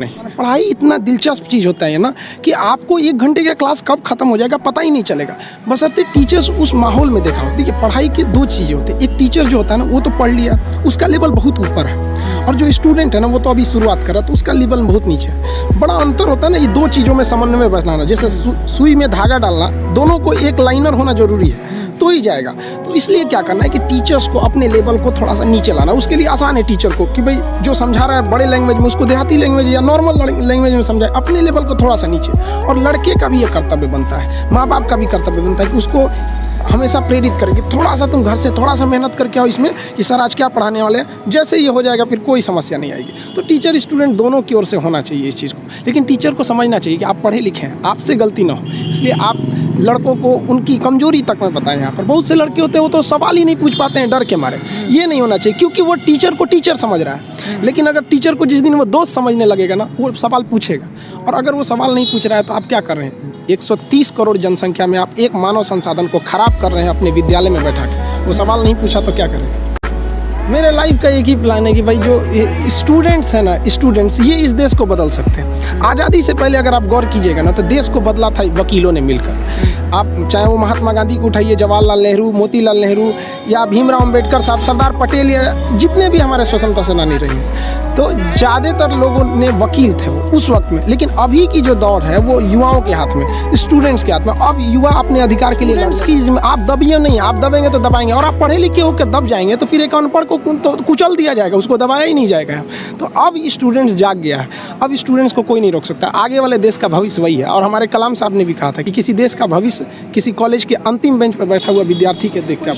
पढ़ाई इतना दिलचस्प चीज़ होता है ना कि आपको 1 घंटे का क्लास कब खत्म हो जाएगा पता ही नहीं चलेगा, बशर्ते टीचर्स उस माहौल में देखा हो। देखिए पढ़ाई की 2 चीज़ें होती है, एक टीचर जो होता है ना वो तो पढ़ लिया, उसका लेवल बहुत ऊपर है, और जो स्टूडेंट है ना वो तो अभी शुरुआत कर रहा है तो उसका लेवल बहुत नीचे है। बड़ा अंतर होता है ना ये 2 चीज़ों में समन्वय बनाना, जैसे सुई में धागा डालना, दोनों को एक लाइनर होना जरूरी है तो ही जाएगा। तो इसलिए क्या करना है कि टीचर्स को अपने लेवल को थोड़ा सा नीचे लाना। उसके लिए आसान है टीचर को कि भाई जो समझा रहा है बड़े लैंग्वेज में उसको देहाती लैंग्वेज या नॉर्मल लैंग्वेज में समझाए, अपने लेवल को थोड़ा सा नीचे। और लड़के का भी ये कर्तव्य बनता है, माँ बाप का भी कर्तव्य बनता है कि उसको हमेशा प्रेरित करेंगे, थोड़ा सा तुम घर से थोड़ा सा मेहनत करके आओ इसमें कि सर आज क्या पढ़ाने वाले हैं, जैसे ये हो जाएगा फिर कोई समस्या नहीं आएगी। तो टीचर स्टूडेंट दोनों की ओर से होना चाहिए इस चीज़ को, लेकिन टीचर को समझना चाहिए कि आप पढ़े लिखे हैं, आपसे गलती ना हो, इसलिए आप लड़कों को उनकी कमजोरी तक मैं बताएं। यहाँ पर बहुत से लड़के होते हैं वो तो सवाल ही नहीं पूछ पाते हैं डर के मारे। ये नहीं होना चाहिए क्योंकि वो टीचर को टीचर समझ रहा है, लेकिन अगर टीचर को जिस दिन वो दोस्त समझने लगेगा ना वो सवाल पूछेगा। और अगर वो सवाल नहीं पूछ रहा है तो आप क्या कर रहे हैं, 130 करोड़ जनसंख्या में आप एक मानव संसाधन को खराब कर रहे हैं अपने विद्यालय में बैठा के। वो सवाल नहीं पूछा तो क्या करें। मेरे लाइफ का एक ही प्लान है कि भाई जो स्टूडेंट्स हैं ना, स्टूडेंट्स ये इस देश को बदल सकते हैं। आज़ादी से पहले अगर आप गौर कीजिएगा ना तो देश को बदला था वकीलों ने मिलकर। आप चाहे वो महात्मा गांधी को उठाइए, जवाहरलाल नेहरू, मोतीलाल नेहरू या भीमराव अंबेडकर साहब, सरदार पटेल या जितने भी हमारे स्वतंत्रता सेनानी रहे, तो ज़्यादातर लोगों ने वकील थे वो उस वक्त में। लेकिन अभी की जो दौर है वो युवाओं के हाथ में, स्टूडेंट्स के हाथ में। अब युवा अपने अधिकार के लिए आप दबिए नहीं, आप दबेंगे तो दबाएंगे, और आप पढ़े लिखे होकर दब जाएंगे तो फिर एक अनपढ़ को तो कुचल दिया जाएगा, उसको दबाया ही नहीं जाएगा। तो अब स्टूडेंट्स जाग गया है, अब स्टूडेंट्स को कोई नहीं रोक सकता। आगे वाले देश का भविष्य वही है। और हमारे कलाम साहब ने भी कहा था कि किसी देश का भविष्य किसी कॉलेज के अंतिम बेंच पर बैठा हुआ विद्यार्थी के देख कर